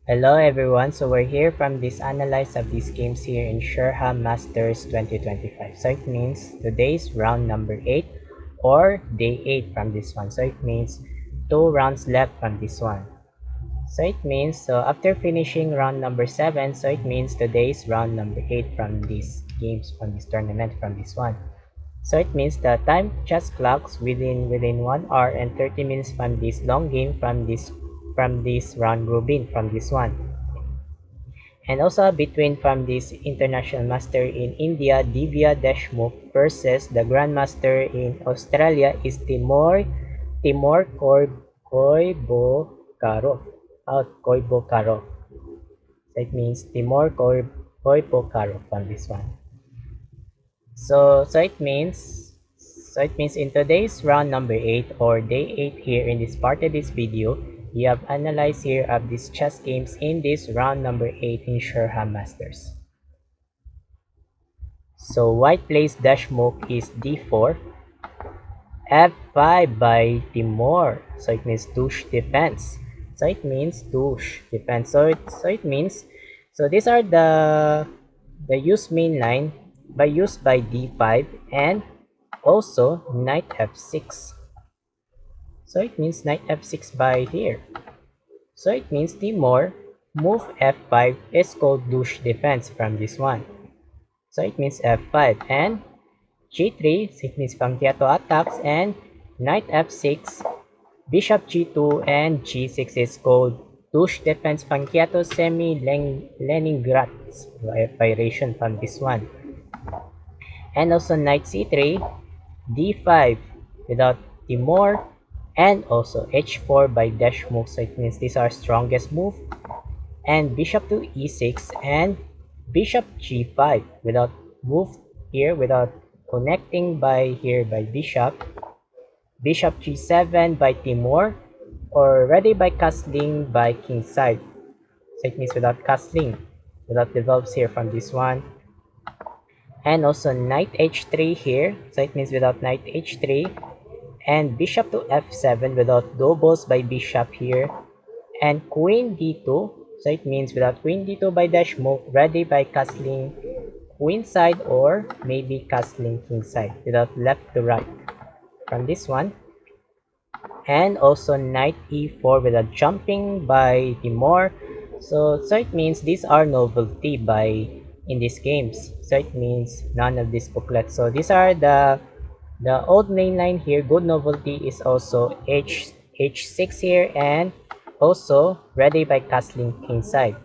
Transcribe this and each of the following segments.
Hello everyone, so we're here from this analyze of these games here in Sherham Masters 2025. So it means today's round number 8 or day 8 from this one. So it means 2 rounds left from this one. So it means, so after finishing round number 7, so it means today's round number 8 from these games, from this tournament, from this one. So it means the time just clocks within 1 hour and 30 minutes from this long game from this round robin from this one. And also between from this international master in India, Divya Deshmukh versus the grandmaster in Australia is Timur Koibokarov. Koibokarov. That means Koibokarov on this one. So it means in today's round number 8 or day 8 here in this part of this video, we have analyzed here of these chess games in this round number 8 in Sherham Masters. So white plays Deshmukh is d4, f5 by Timur. So it means douche defense. So it means douche defense. So these are the use main line used by d5 and also knight f6. So it means knight f6 by here. So it means Timur move f5 is called douche defense from this one. So it means f5 and g3, so it means Panchyato attacks, and knight f6, bishop g2 and g6 is called douche defense Panchyato semi Leningrad variation from this one. And also knight c3, d5 without Timur, and also h4 by Deshmukh, so it means these are strongest move, and bishop to e6 and bishop g5 without move here, without connecting by here by bishop g7 by Timur, or ready by castling by king side, so it means without castling, without develops here from this one. And also knight h3 here, so it means without knight h3, and bishop to f7 without doubles by bishop here, and queen d2, so it means without queen d2 by Deshmukh, ready by castling queen side or maybe castling king side without left to right from this one. And also knight e4 without jumping by Timur, so it means these are novelty by in these games, so it means none of these booklets. So these are the old main line here. Good novelty is also h6 here, and also ready by castling king side,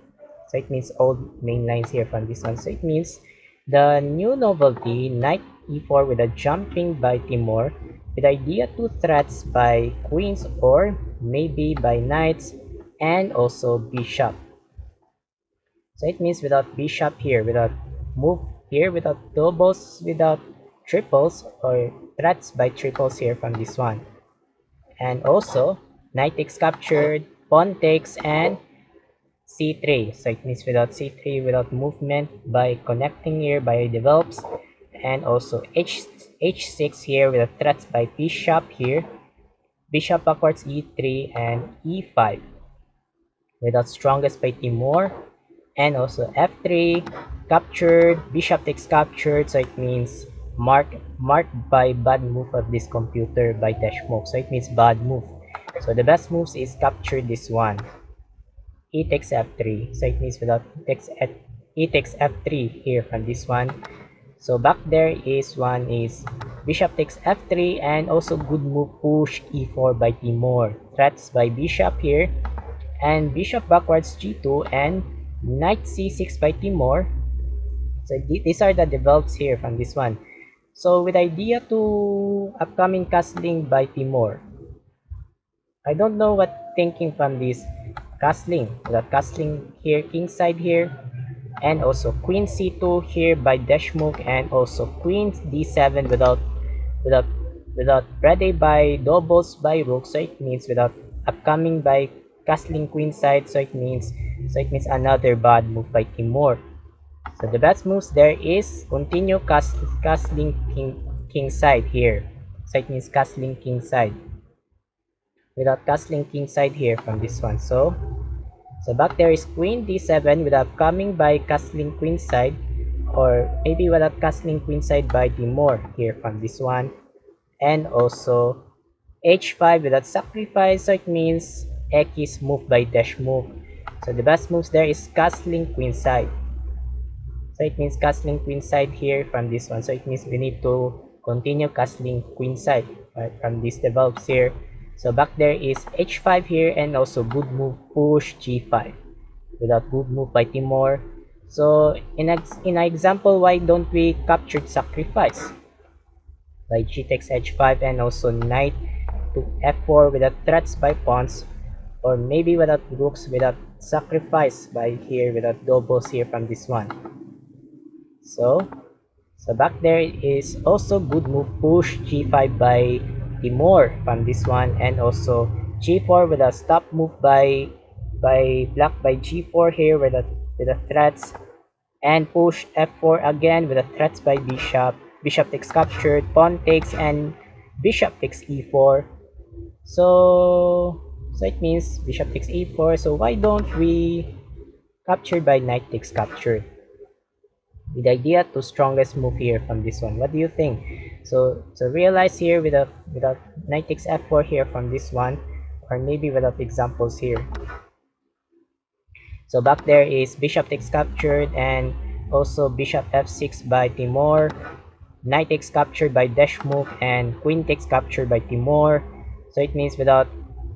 so it means old main lines here from this one. So it means the new novelty knight e4 with a jumping by Timur, with idea to threats by queens or maybe by knights, and also bishop. So it means without bishop here, without move here, without doubles, without triples or threats by triples here from this one. And also knight takes captured, pawn takes, and c3, so it means without c3, without movement by connecting here by develops, and also h6 here with a threats by bishop here, bishop backwards e3 and e5 without strongest by Timur, and also f3 captured, bishop takes captured, so it means marked by bad move of this computer by Deshmukh, so it means bad move. So the best moves is capture this one, e takes f3, so it means without e takes f3 here from this one. So back there is one is bishop takes f3, and also good move push e4 by Timur, threats by bishop here, and bishop backwards g2 and knight c6 by Timur. So these are the develops here from this one. So with idea to upcoming castling by Timur, I don't know what thinking from this castling, the castling here king side here, and also queen c2 here by Deshmukh, and also queen d7 without ready by doubles by rook, so it means without upcoming by castling queen side, so it means another bad move by Timur. So the best moves there is continue castling king side here, so it means castling king side without castling king side here from this one. So So back there is queen d7 without coming by castling queenside, or maybe without castling queenside by Timor here from this one. And also h5 without sacrifice, so it means X is moved by dash move. So the best moves there is castling queenside. So it means castling queenside here from this one. So it means we need to continue castling queenside, right, from these develops here. So back there is h5 here, and also good move push g5 without good move by Timor. So in an example, why don't we capture sacrifice by g takes h5, and also knight to f4 without threats by pawns, or maybe without rooks, without sacrifice by here, without doubles here from this one. So back there is also good move push g5 by Timor from this one, and also g4 with a stop move by black by g4 here with the threats, and push f4 again with the threats by bishop. Bishop takes captured, pawn takes, and bishop takes e4. So it means bishop takes e4. So why don't we capture by knight takes captured? With the idea to strongest move here from this one. What do you think? So realize here without knight takes f4 here from this one, or maybe without examples here. So back there is bishop takes captured, and also bishop f6 by Timor, knight takes captured by dash move, and queen takes captured by Timor. So it means without,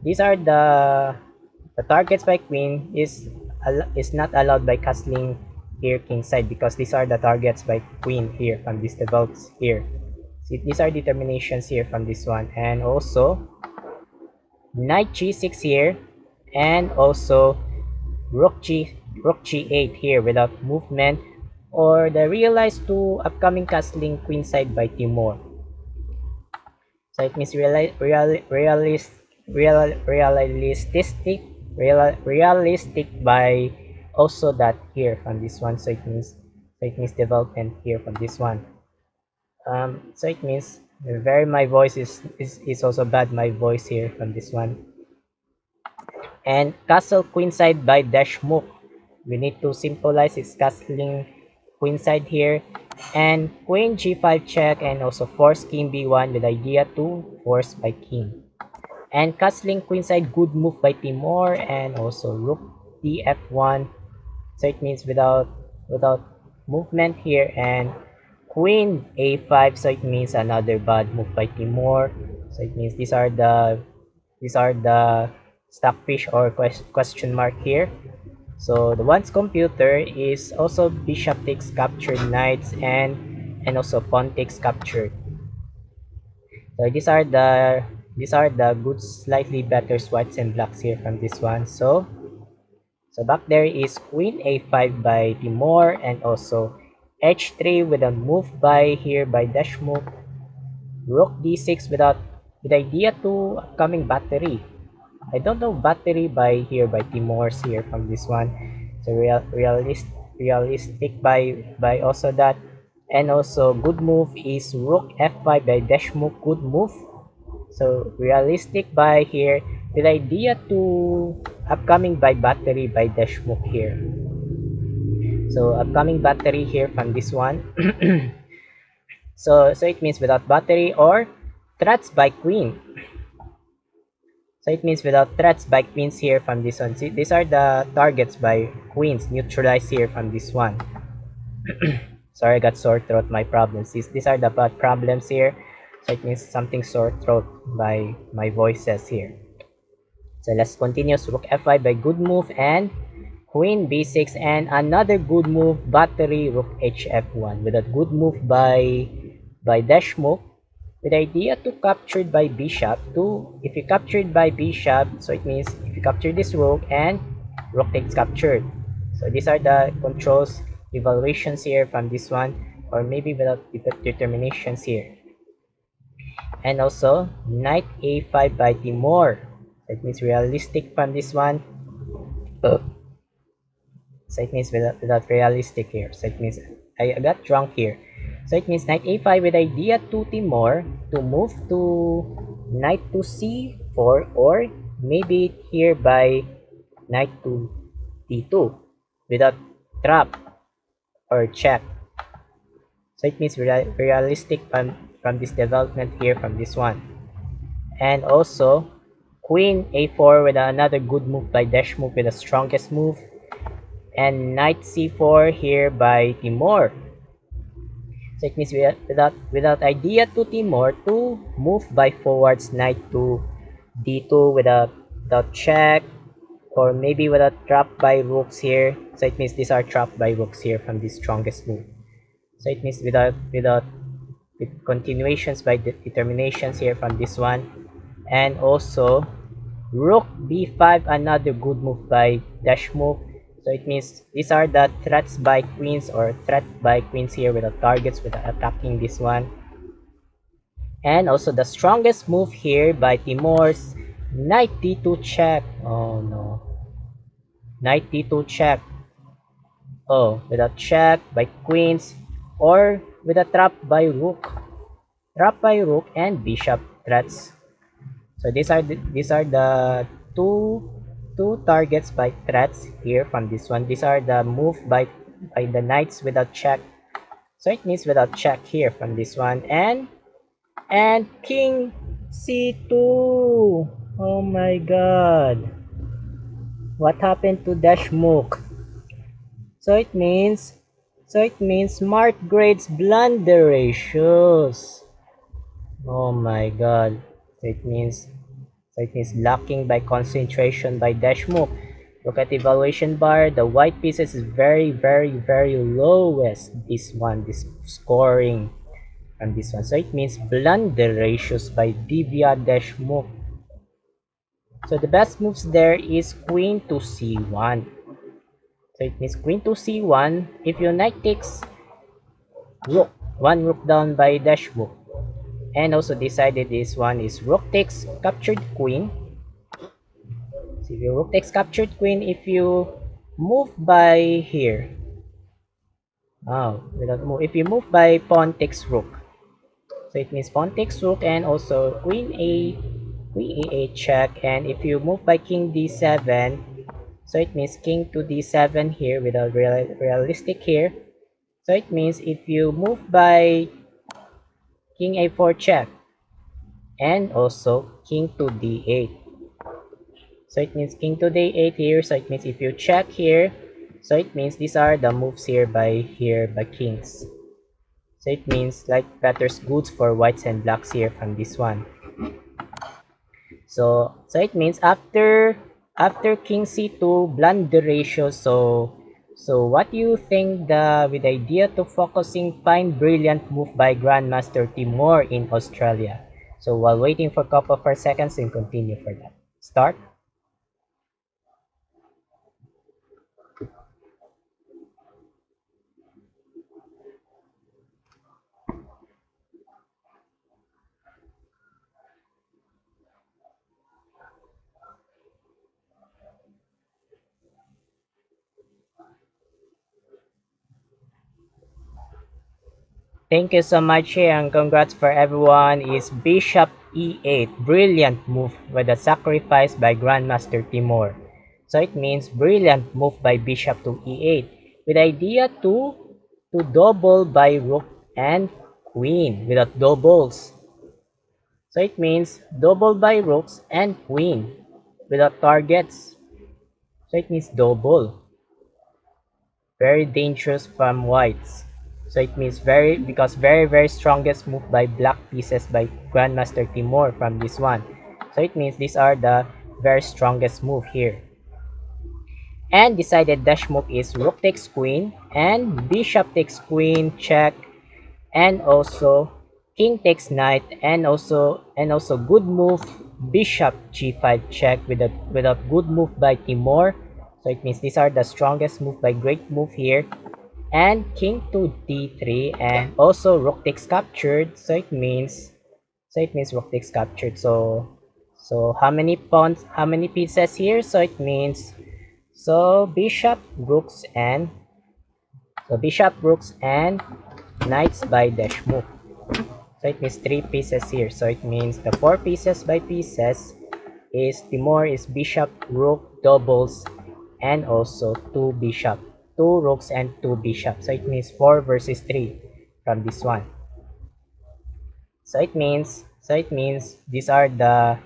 these are the targets by queen is not allowed by castling here kingside, because these are the targets by queen here from these develops here. See, these are determinations here from this one, and also knight g6 here, and also rook g8 here without movement, or the realized to upcoming castling queenside by Timor. So it means realistic by also that here from this one. So it means development here from this one. So it means very, my voice is also bad, my voice here from this one. And castle queenside by dash move, we need to symbolize its castling queenside here, and queen g5 check, and also force king b1 with idea to force by king, and castling queenside good move by Timor, and also rook df1. So it means without movement here, and queen a5, so it means another bad move by Timor. So it means these are the stockfish or question mark here. So the one's computer is also bishop takes captured knights, and also pawn takes captured. So these are the good, slightly better whites and blacks here from this one. So back there is queen a5 by Timor, and also h3 with a move by here by dash move, rook d6 with idea to upcoming battery. I don't know battery by here by Timor's here from this one. So realistic by also that, and also good move is rook f5 by dash move, good move. So realistic by here with idea to upcoming by battery by dash move here. So upcoming battery here from this one. So it means without battery or threats by queen. So it means without threats by queens here from this one. See, these are the targets by queens neutralized here from this one. Sorry, I got sore throat, my problems. These are the bad problems here. So it means something sore throat by my voices here. So let's continue. So rook f5 by good move, and queen b6, and another good move, battery rook hf1 with a good move by dash move, with the idea to captured by bishop. If you captured by bishop, so it means if you capture this rook, and rook takes captured. So these are the controls evaluations here from this one, or maybe without determinations here. And also knight a5 by Timor. That means realistic from this one. So it means without realistic here. So it means I got drunk here. So it means knight a5 with idea to Timor to move to knight to c4, or maybe here by knight to d2 without trap or check. So it means realistic from this development here from this one. And also queen a4 with another good move by Deshmukh with the strongest move, and knight c4 here by Timur. So it means without idea to Timur to move by forwards knight to d2 without check, or maybe without trap by rooks here. So it means these are trapped by rooks here from the strongest move. So it means with continuations by determinations here from this one. And also rook b5, another good move by Deshmukh. So it means these are the threats by queens or threat by queens here with the targets with attacking this one. And also the strongest move here by Timur's knight d2 check. Oh no, knight d2 check. Oh, with a check by queens, or with a trap by rook. Trap by rook and bishop threats. So these are the two targets by threats here from this one. These are the move by the knights without check. So it means without check here from this one. And king c2. Oh my god. What happened to Deshmukh? So it means smart grades blunder ratios. Oh my god. So it means lacking by concentration by Deshmukh. Look at the evaluation bar. The white pieces is very lowest. This scoring from this one. So it means blunder ratios by Divya Deshmukh. So the best moves there is queen to c1. So it means queen to c1. If your knight takes rook, one rook down by Deshmukh. And also decided this one is rook takes captured queen. So if your rook takes captured queen, if you move by here, without move, if you move by pawn takes rook, so it means pawn takes rook, and also queen a8 check. And if you move by king d7, so it means king to d7 here without realistic here. So it means if you move by king a4 check, and also king to d8. So it means king to d8 here. So it means if you check here, so it means these are the moves here by kings. So it means like betters goods for whites and blacks here from this one. So it means after king c2 blunder ratio. So what do you think with the idea to focusing fine brilliant move by Grandmaster Timur in Australia? So while waiting for a couple of seconds and continue for that. Start. Thank you so much here, and congrats for everyone. Is bishop e8, brilliant move with a sacrifice by Grandmaster Timur. So it means brilliant move by bishop to e8 with idea to double by rook and queen without doubles. So it means double by rooks and queen without targets. So it means double. Very dangerous from whites. So it means very strongest move by black pieces by Grandmaster Timur from this one. So it means these are the very strongest move here. And decided Deshmukh is rook takes queen and bishop takes queen check, and also king takes knight, and also good move bishop g5 check with a good move by Timur. So it means these are the strongest move by great move here. And king to d3, and also rook takes captured. So it means rook takes captured. So how many pawns, how many pieces here? So it means bishop rooks and knights by Deshmukh. So it means 3 pieces here. So it means the 4 pieces by pieces is Timur is bishop rook doubles and also 2 bishop. 2 rooks and 2 bishops. So it means 4 versus 3 from this one. So it means these are the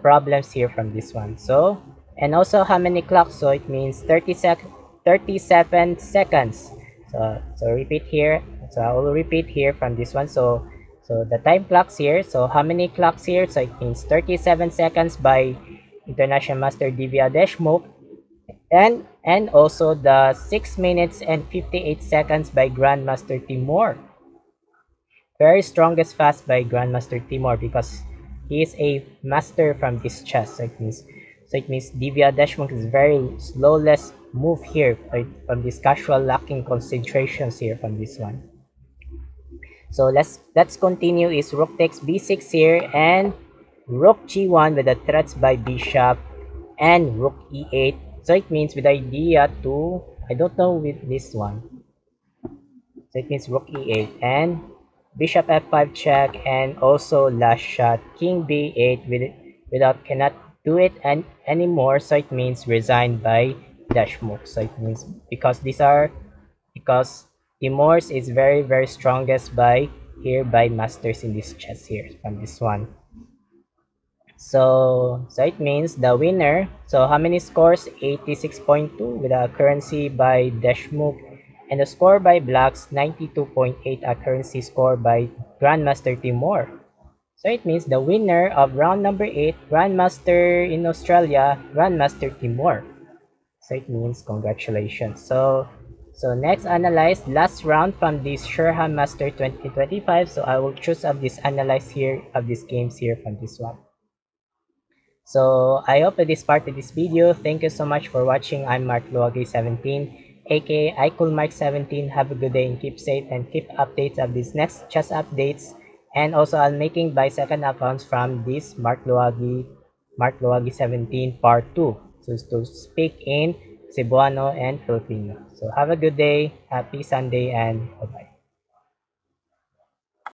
problems here from this one. So, and also how many clocks? So it means 37 seconds. So repeat here. So I will repeat here from this one. So the time clocks here. So how many clocks here? So it means 37 seconds by International Master Divya Deshmukh, and also the 6 minutes and 58 seconds by Grandmaster Timur. Very strongest fast by Grandmaster Timur because he is a master from this chess. So it means Divya Deshmukh is very slowless move here from this casual lacking concentrations here from this one. So let's continue is rook takes b6 here and rook g1 with the threats by bishop and rook e8. So it means with the idea to, I don't know with this one. So it means rook e8 and bishop f5 check, and also last shot king b8 without cannot do it anymore. So it means resigned by Deshmukh. So it means because Timur's is very strongest by here by masters in this chess here from this one. So it means the winner. So how many scores? 86.2 with a currency by Deshmukh, and the score by blacks 92.8, a currency score by Grandmaster Timur. So it means the winner of round number 8, Grandmaster in Australia, Grandmaster Timur. So it means congratulations. So next analyze last round from this Sherham Master 2025. So I will choose of this analyze here of these games here from this one. So I hope that this part of this video. Thank you so much for watching. I'm Mark Luwagi 17, aka iCoolMark 17. Have a good day and keep safe and keep updates of these next chess updates. And also I'm making by second accounts from this Mark Luwagi 17 part 2. So to speak in Cebuano and Filipino. So have a good day, happy Sunday, and bye-bye.